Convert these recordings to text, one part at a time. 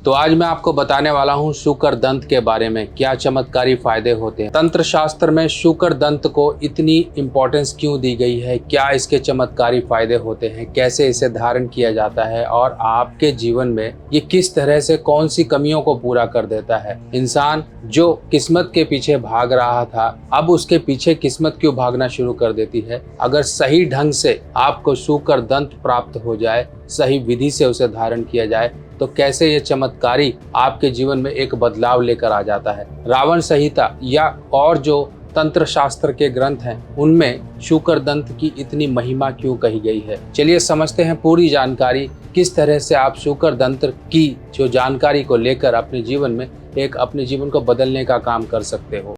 तो आज मैं आपको बताने वाला हूँ शुकर दंत के बारे में, क्या चमत्कारी फायदे होते हैं। तंत्र शास्त्र में शुकर दंत को इतनी इम्पोर्टेंस क्यों दी गई है, क्या इसके चमत्कारी फायदे होते हैं, कैसे इसे धारण किया जाता है और आपके जीवन में ये किस तरह से कौन सी कमियों को पूरा कर देता है। इंसान जो किस्मत के पीछे भाग रहा था, अब उसके पीछे किस्मत क्यों भागना शुरू कर देती है। अगर सही ढंग से आपको शुकर दंत प्राप्त हो जाए, सही विधि से उसे धारण किया जाए, तो कैसे ये चमत्कारी आपके जीवन में एक बदलाव लेकर आ जाता है। रावण संहिता या और जो तंत्र शास्त्र के ग्रंथ हैं, उनमें शुकर दंत की इतनी महिमा क्यों कही गई है। चलिए समझते हैं पूरी जानकारी, किस तरह से आप शुकर दंत की जो जानकारी को लेकर अपने जीवन में अपने जीवन को बदलने का काम कर सकते हो।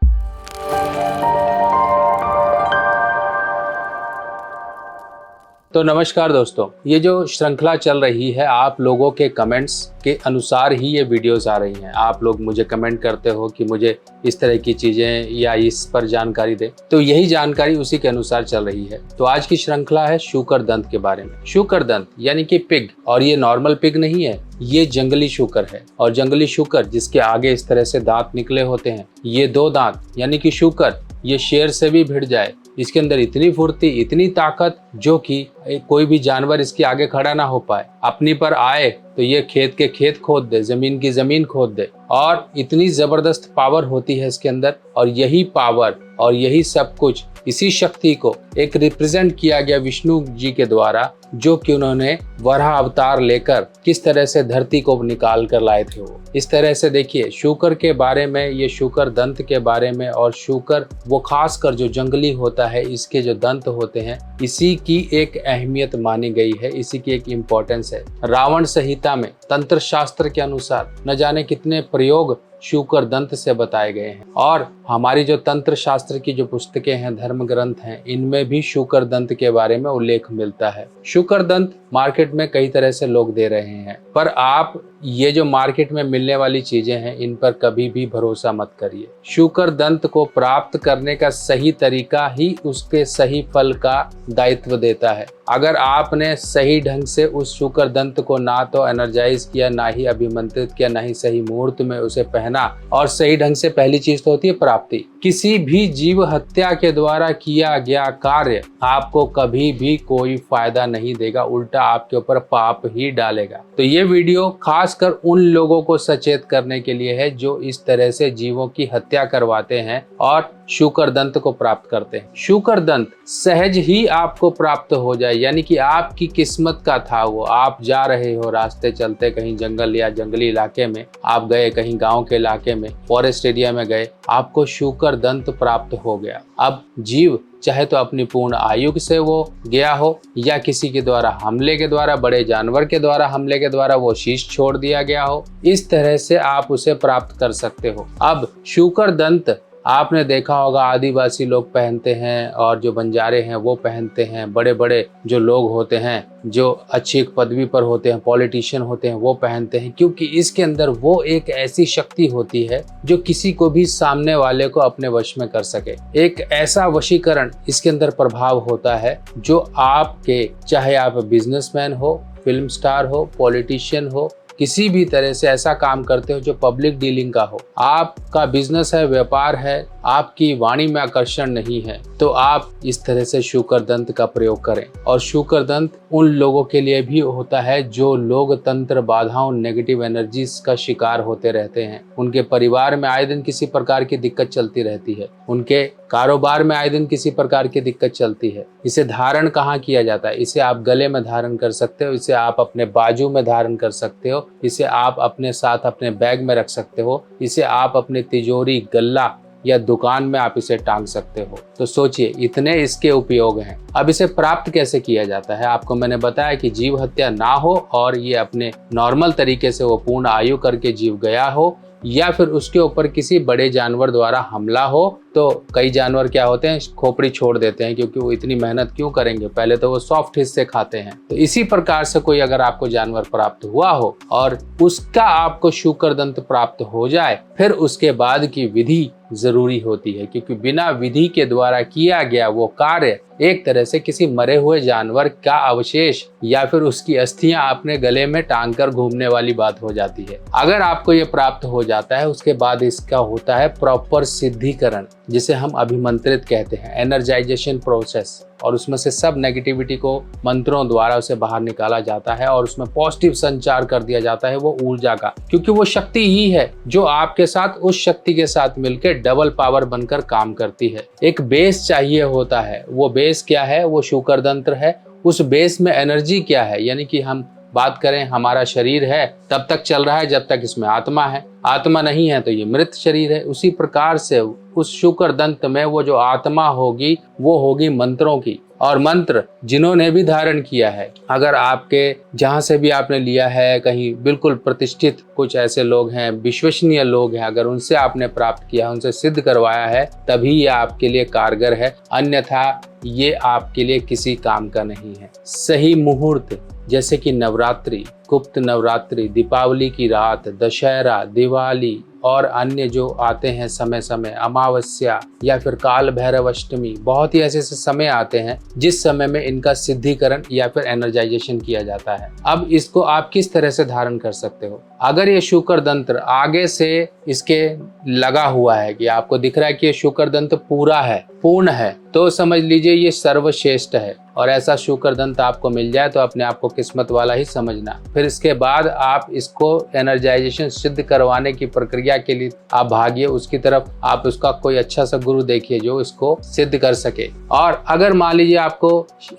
तो नमस्कार दोस्तों, ये जो श्रृंखला चल रही है, आप लोगों के कमेंट्स के अनुसार ही ये वीडियोस आ रही हैं। आप लोग मुझे कमेंट करते हो कि मुझे इस तरह की चीज़ें या इस पर जानकारी दे, तो यही जानकारी उसी के अनुसार चल रही है। तो आज की श्रृंखला है शुकर दंत के बारे में। शुकर दंत यानी कि पिग, और ये नॉर्मल पिग नहीं है, ये जंगली शुकर है। और जंगली शुकर जिसके आगे इस तरह से दांत निकले होते हैं, ये दो दांत यानी कि शुकर, ये शेर से भी भिड़ जाए। इसके अंदर इतनी फुर्ती, इतनी ताकत, जो कि कोई भी जानवर इसके आगे खड़ा ना हो पाए। अपनी पर आए तो ये खेत के खेत खोद दे, जमीन की जमीन खोद दे, और इतनी जबरदस्त पावर होती है इसके अंदर। और यही पावर और यही सब कुछ, इसी शक्ति को एक रिप्रेजेंट किया गया विष्णु जी के द्वारा, जो कि उन्होंने वराह अवतार लेकर किस तरह से धरती को निकाल कर लाए थे। वो इस तरह से देखिए शुकर के बारे में, ये शुकर दंत के बारे में, और शुकर वो खासकर जो जंगली होता है, इसके जो दंत होते हैं, इसी की एक अहमियत मानी गई है, इसी की एक इम्पोर्टेंस है। रावण संहिता में तंत्र शास्त्र के अनुसार न जाने कितने प्रयोग शुकर दंत से बताए गए हैं। और हमारी जो तंत्र शास्त्र की जो पुस्तकें हैं, धर्म ग्रंथ हैं, इनमें भी शुकर दंत के बारे में उल्लेख मिलता है। शुकर दंत मार्केट में कई तरह से लोग दे रहे हैं, पर आप ये जो मार्केट में मिलने वाली चीजें हैं, इन पर कभी भी भरोसा मत करिए। शुकर दंत को प्राप्त करने का सही तरीका ही उसके सही फल का दायित्व देता है। अगर आपने सही ढंग से उस शुकर दंत को ना तो एनर्जाइज किया, ना ही अभिमंत्रित किया, ना ही सही मुहूर्त में उसे पहना, और सही ढंग से पहली चीज तो होती है प्राप्ति। किसी भी जीव हत्या के द्वारा किया गया कार्य आपको कभी भी कोई फायदा नहीं देगा, उल्टा आपके ऊपर पाप ही डालेगा। तो ये वीडियो खासकर उन लोगों को सचेत करने के लिए है जो इस तरह से जीवों की हत्या करवाते हैं और शुकर दंत को प्राप्त करते हैं। शुकर दंत सहज ही आपको प्राप्त हो जाए, यानी कि आपकी किस्मत का था वो। आप जा रहे हो रास्ते चलते, कहीं जंगल या जंगली इलाके में आप गए, कहीं गांव के इलाके में, फॉरेस्ट एरिया में गए, आपको शुकर दंत प्राप्त हो गया। अब जीव चाहे तो अपनी पूर्ण आयु से वो गया हो, या किसी के द्वारा हमले के द्वारा, बड़े जानवर के द्वारा हमले के द्वारा वो शीश छोड़ दिया गया हो, इस तरह से आप उसे प्राप्त कर सकते हो। अब शुकर दंत आपने देखा होगा आदिवासी लोग पहनते हैं, और जो बंजारे हैं वो पहनते हैं, बड़े बड़े जो लोग होते हैं, जो अच्छी पदवी पर होते हैं, पॉलिटिशियन होते हैं, वो पहनते हैं, क्योंकि इसके अंदर वो एक ऐसी शक्ति होती है जो किसी को भी सामने वाले को अपने वश में कर सके। एक ऐसा वशीकरण इसके अंदर प्रभाव होता है जो आपके, चाहे आप बिजनेसमैन हो, फिल्म स्टार हो, पॉलिटिशियन हो, किसी भी तरह से ऐसा काम करते हो जो पब्लिक डीलिंग का हो, आपका बिजनेस है, व्यापार है, आपकी वाणी में आकर्षण नहीं है, तो आप इस तरह से शुकर दंत का प्रयोग करें। और शुकर दंत उन लोगों के लिए भी होता है जो लोग तंत्र बाधाओं, नेगेटिव एनर्जीज का शिकार होते रहते हैं। उनके परिवार में आए दिन किसी प्रकार की दिक्कत चलती रहती है, उनके कारोबार में आए दिन किसी प्रकार की दिक्कत चलती है। इसे धारण कहाँ किया जाता है? इसे आप गले में धारण कर सकते हो, इसे आप अपने बाजू में धारण कर सकते हो, इसे आप अपने साथ अपने बैग में रख सकते हो, इसे आप अपने तिजोरी, गल्ला या दुकान में आप इसे टांग सकते हो। तो सोचिए, इतने इसके उपयोग हैं। अब इसे प्राप्त कैसे किया जाता है? आपको मैंने बताया कि जीव हत्या ना हो और ये अपने नॉर्मल तरीके से वो पूर्ण आयु करके जीव गया हो, या फिर उसके ऊपर किसी बड़े जानवर द्वारा हमला हो। तो कई जानवर क्या होते हैं, खोपड़ी छोड़ देते हैं, क्योंकि वो इतनी मेहनत क्यों करेंगे, पहले तो वो सॉफ्ट हिस्से खाते हैं। तो इसी प्रकार से कोई अगर आपको जानवर प्राप्त हुआ हो और उसका आपको शुकर दंत प्राप्त हो जाए, फिर उसके बाद की विधि जरूरी होती है, क्योंकि बिना विधि के द्वारा किया गया वो कार्य एक तरह से किसी मरे हुए जानवर का अवशेष या फिर उसकी अस्थियां अपने गले में टांग कर घूमने वाली बात हो जाती है। अगर आपको ये प्राप्त हो जाता है, उसके बाद इसका होता है प्रॉपर सिद्धिकरण, जिसे हम अभिमंत्रित कहते हैं, एनर्जाइजेशन प्रोसेस। और उसमें से सब नेगेटिविटी को मंत्रों द्वारा उसे बाहर निकाला जाता है और उसमें पॉजिटिव संचार कर दिया जाता है वो ऊर्जा का, क्योंकि वो शक्ति ही है जो आपके साथ उस शक्ति के साथ मिलकर डबल पावर बनकर काम करती है। एक बेस चाहिए होता है, वो बेस क्या है? वो शुक्रदंत्र है। उस बेस में एनर्जी क्या है? यानी कि हम बात करें, हमारा शरीर है तब तक चल रहा है जब तक इसमें आत्मा है, आत्मा नहीं है तो ये मृत शरीर है। उसी प्रकार से उस शुक्रदंत में वो जो आत्मा होगी वो होगी मंत्रों की। और मंत्र जिन्होंने भी धारण किया है, अगर आपके जहां से भी आपने लिया है, कहीं बिल्कुल प्रतिष्ठित कुछ ऐसे लोग हैं, विश्वसनीय लोग हैं, अगर उनसे आपने प्राप्त किया, उनसे सिद्ध करवाया है, तभी ये आपके लिए कारगर है, अन्यथा ये आपके लिए किसी काम का नहीं है। सही मुहूर्त जैसे कि नवरात्रि, गुप्त नवरात्रि, दीपावली की रात, दशहरा, दिवाली और अन्य जो आते हैं समय समय, अमावस्या या फिर काल भैरव अष्टमी, बहुत ही ऐसे समय आते हैं जिस समय में इनका सिद्धिकरण या फिर एनर्जाइजेशन किया जाता है। अब इसको आप किस तरह से धारण कर सकते हो? अगर ये शुक्रदंत्र आगे से इसके लगा हुआ है कि आपको दिख रहा है कि ये शुक्रदंत्र पूरा है, पूर्ण है, तो समझ लीजिए ये सर्वश्रेष्ठ है। और ऐसा शुक्रदंत आपको मिल जाए तो अपने आप को किस्मत वाला ही समझना। फिर इसके बाद आप इसको एनर्जाइजेशन सिद्ध करवाने की प्रक्रिया के लिए आप भागिए उसकी तरफ। आप उसका कोई अच्छा सा गुरु देखिए जो इसको सिद्ध कर सके। और अगर मान लीजिए आपको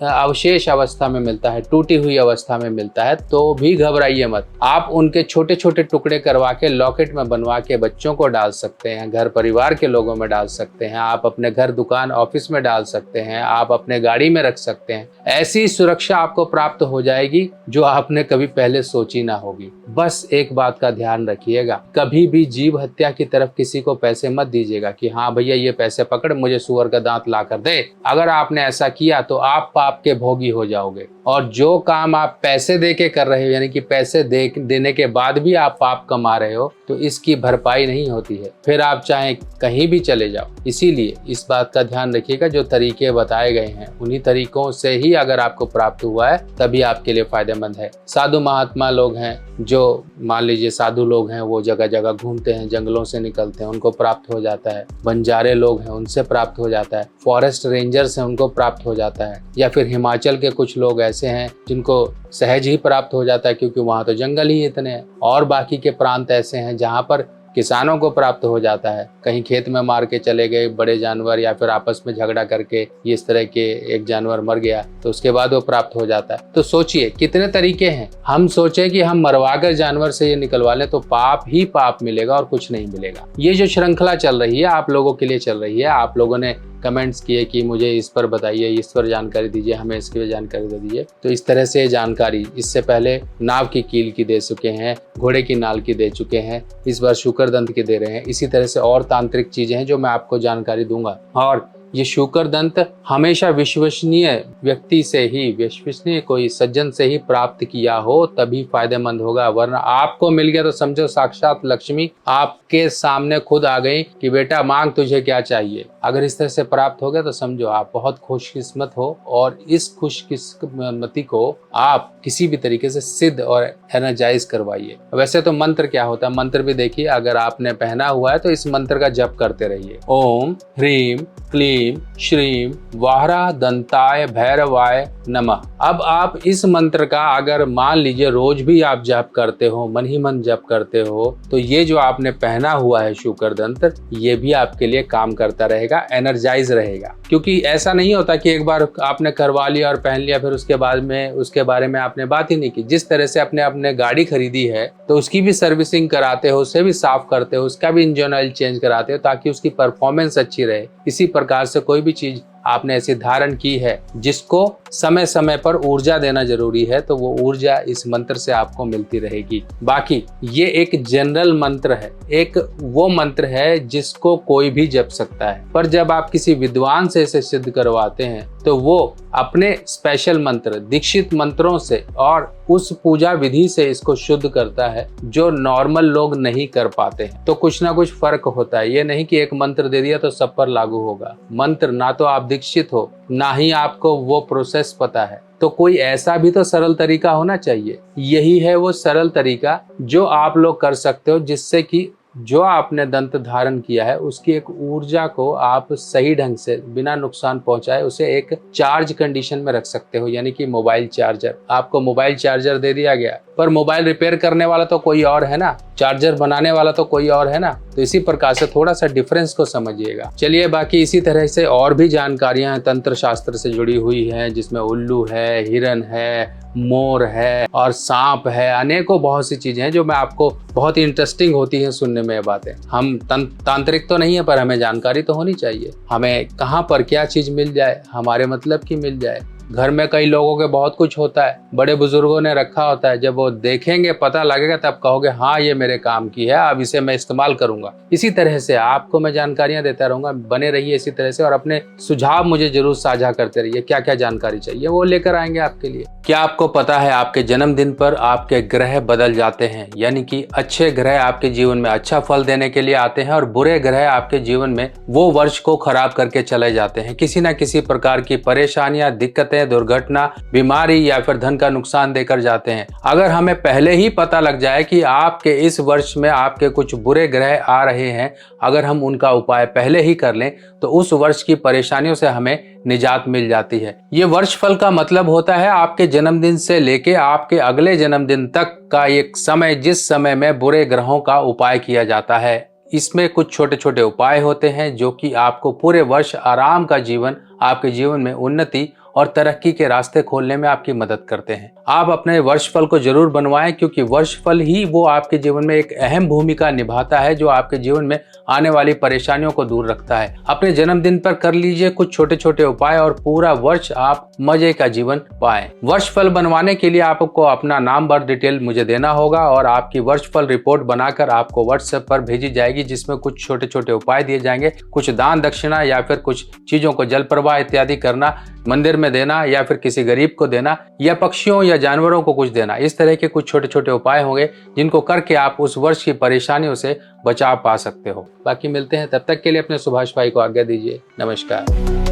अवशेष अवस्था में मिलता है, टूटी हुई अवस्था में मिलता है, तो भी घबराइए मत। आप उनके छोटे छोटे टुकड़े करवा के लॉकेट में बनवा के बच्चों को डाल सकते हैं, घर परिवार के लोगों में डाल सकते हैं, आप अपने घर, दुकान, ऑफिस में डाल सकते हैं, आप अपने गाड़ी में रख सकते हैं। ऐसी सुरक्षा आपको प्राप्त हो जाएगी जो आपने कभी पहले सोची ना होगी। बस एक बात का ध्यान रखिएगा, कभी भी जीव हत्या की तरफ किसी को पैसे मत दीजिएगा कि हाँ भैया ये पैसे पकड़, मुझे सुअर का दांत ला कर दे। अगर आपने ऐसा किया तो आप पाप के भोगी हो जाओगे। और जो काम आप पैसे दे के कर रहे हो, यानी कि पैसे देने के बाद भी आप पाप कमा रहे हो, तो इसकी भरपाई नहीं होती है, फिर आप चाहे कहीं भी चले जाओ। इसीलिए इस बात का ध्यान रखिएगा, जो तरीके बताए गए हैं उन्हीं तरीकों से ही अगर आपको प्राप्त हुआ है तभी आपके लिए फायदेमंद है। साधु महात्मा लोग हैं, जो मान लीजिए साधु लोग हैं, वो जगह जगह घूमते हैं, जंगलों से निकलते हैं, उनको प्राप्त हो जाता है। बंजारे लोग हैं, उनसे प्राप्त हो जाता है। फॉरेस्ट रेंजर्स हैं, उनको प्राप्त हो जाता है। या फिर हिमाचल के कुछ लोग ऐसे हैं जिनको सहज ही प्राप्त हो जाता है, क्योंकि वहाँ तो जंगल ही इतने हैं। और बाकी के प्रांत ऐसे हैं जहाँ पर किसानों को प्राप्त हो जाता है, कहीं खेत में मार के चले गए बड़े जानवर, या फिर आपस में झगड़ा करके इस तरह के एक जानवर मर गया तो उसके बाद वो प्राप्त हो जाता है। तो सोचिए कितने तरीके हैं। हम सोचें कि हम मरवाकर जानवर से ये निकलवा लें तो पाप ही पाप मिलेगा और कुछ नहीं मिलेगा। ये जो श्रृंखला चल रही है आप लोगों के लिए चल रही है। आप लोगों ने कमेंट्स किए कि मुझे इस पर बताइए, इस पर जानकारी दीजिए, हमें इसकी भी जानकारी दे दीजिए। तो इस तरह से जानकारी इससे पहले नाव की कील की दे चुके हैं, घोड़े की नाल की दे चुके हैं, इस बार शुक्रदंत की दे रहे हैं। इसी तरह से और तांत्रिक चीजें हैं जो मैं आपको जानकारी दूंगा। और ये शुक्रदंत हमेशा विश्वसनीय व्यक्ति से ही, विश्वसनीय कोई सज्जन से ही प्राप्त किया हो तभी फायदेमंद होगा, वरना आपको मिल गया तो समझो साक्षात लक्ष्मी आपके सामने खुद आ गई कि बेटा मांग तुझे क्या चाहिए। अगर इस तरह से प्राप्त हो गया तो समझो आप बहुत खुशकिस्मत हो, और इस खुशकिस्मती को आप किसी भी तरीके से सिद्ध और एनर्जाइज करवाइए। वैसे तो मंत्र क्या होता है, मंत्र भी देखिए, अगर आपने पहना हुआ है तो इस मंत्र का जप करते रहिए। ओम ह्रीम क्लीम श्रीम वाहरा दंताय भैरवाय नमः। अब आप इस मंत्र का अगर मान लीजिए रोज भी आप जप करते हो, मन ही मन जप करते हो, तो ये जो आपने पहना हुआ है शुक्रदंत, ये भी आपके लिए काम करता रहेगा, एनर्जाइज रहेगा। क्योंकि ऐसा नहीं होता कि एक बार आपने करवा लिया और पहन लिया फिर उसके बाद में उसके बारे में आपने बात ही नहीं की। जिस तरह से अपने गाड़ी खरीदी है तो उसकी भी सर्विसिंग कराते हो, उसे भी साफ करते हो, उसका भी इंजन ऑयल चेंज कराते हो ताकि उसकी परफॉर्मेंस अच्छी रहे। इसी प्रकार से कोई भी चीज आपने ऐसी धारण की है जिसको समय समय पर ऊर्जा देना जरूरी है, तो वो ऊर्जा इस मंत्र से आपको मिलती रहेगी। बाकी ये एक जनरल मंत्र है, एक वो मंत्र है जिसको कोई भी जप सकता है, पर जब आप किसी विद्वान से इसे सिद्ध करवाते हैं तो वो अपने स्पेशल मंत्र, दीक्षित मंत्रों से और उस पूजा विधि से इसको शुद्ध करता है जो नॉर्मल लोग नहीं कर पाते हैं। तो कुछ ना कुछ फर्क होता है। ये नहीं कि एक मंत्र दे दिया तो सब पर लागू होगा। मंत्र ना तो आप दीक्षित हो, ना ही आपको वो प्रोसेस पता है, तो कोई ऐसा भी तो सरल तरीका होना चाहिए। यही है वो सरल तरीका जो आप लोग कर सकते हो, जिससे कि जो आपने दंत धारण किया है उसकी एक ऊर्जा को आप सही ढंग से बिना नुकसान पहुंचाए उसे एक चार्ज कंडीशन में रख सकते हो। यानी कि मोबाइल चार्जर, आपको मोबाइल चार्जर दे दिया गया, पर मोबाइल रिपेयर करने वाला तो कोई और है ना, चार्जर बनाने वाला तो कोई और है ना। तो इसी प्रकार से थोड़ा सा डिफरेंस को समझिएगा। चलिए, बाकी इसी तरह से और भी जानकारियां तंत्र शास्त्र से जुड़ी हुई हैं, जिसमें उल्लू है, हिरन है, मोर है और सांप है, अनेकों बहुत सी चीजें हैं जो मैं आपको बहुत ही इंटरेस्टिंग होती है सुनने में। ये बातें हम तांत्रिक तो नहीं है, पर हमें जानकारी तो होनी चाहिए। हमें कहाँ पर क्या चीज मिल जाए, हमारे मतलब की मिल जाए। घर में कई लोगों के बहुत कुछ होता है, बड़े बुजुर्गों ने रखा होता है, जब वो देखेंगे पता लगेगा तब कहोगे हाँ ये मेरे काम की है, अब इसे मैं इस्तेमाल करूंगा। इसी तरह से आपको मैं जानकारियां देता रहूंगा, बने रहिए इसी तरह से और अपने सुझाव मुझे जरूर साझा करते रहिए। क्या क्या जानकारी चाहिए वो लेकर आएंगे आपके लिए। क्या आपको पता है आपके जन्मदिन पर आपके ग्रह बदल जाते हैं, यानी कि अच्छे ग्रह आपके जीवन में अच्छा फल देने के लिए आते हैं और बुरे ग्रह आपके जीवन में वो वर्ष को खराब करके चले जाते हैं। किसी न किसी प्रकार की परेशानियां, दिक्कतें, दुर्घटना, बीमारी या फिर धन का नुकसान देकर जाते हैं। अगर हमें पहले ही पता लग जाए कि आपके इस वर्ष में आपके कुछ बुरे ग्रह आ रहे हैं, अगर हम उनका उपाय पहले ही कर लें तो उस वर्ष की परेशानियों से हमें निजात मिल जाती है। ये वर्ष फल का मतलब होता है आपके जन्मदिन से लेके आपके अगले जन्मदिन तक का एक समय, जिस समय में बुरे ग्रहों का उपाय किया जाता है। इसमें कुछ छोटे छोटे उपाय होते हैं जो कि आपको पूरे वर्ष आराम का जीवन, आपके जीवन में उन्नति और तरक्की के रास्ते खोलने में आपकी मदद करते हैं। आप अपने वर्षफल को जरूर बनवाएं, क्योंकि वर्षफल ही वो आपके जीवन में एक अहम भूमिका निभाता है जो आपके जीवन में आने वाली परेशानियों को दूर रखता है। अपने जन्मदिन पर कर लीजिए कुछ छोटे छोटे उपाय और पूरा वर्ष आप मजे का जीवन पाएं। वर्षफल बनवाने के लिए आपको अपना नाम, बर्थ डिटेल मुझे देना होगा और आपकी वर्षफल रिपोर्ट बनाकर आपको व्हाट्सएप पर भेजी जाएगी, जिसमें कुछ छोटे छोटे उपाय दिए जाएंगे। कुछ दान दक्षिणा या फिर कुछ चीजों को जल प्रवाह इत्यादि करना, मंदिर में देना या फिर किसी गरीब को देना या पक्षियों या जानवरों को कुछ देना। इस तरह के कुछ छोटे छोटे उपाय होंगे जिनको करके आप उस वर्ष की परेशानियों से बचाव पा सकते हो। बाकी मिलते हैं, तब तक के लिए अपने सुभाष भाई को आज्ञा दीजिए। नमस्कार।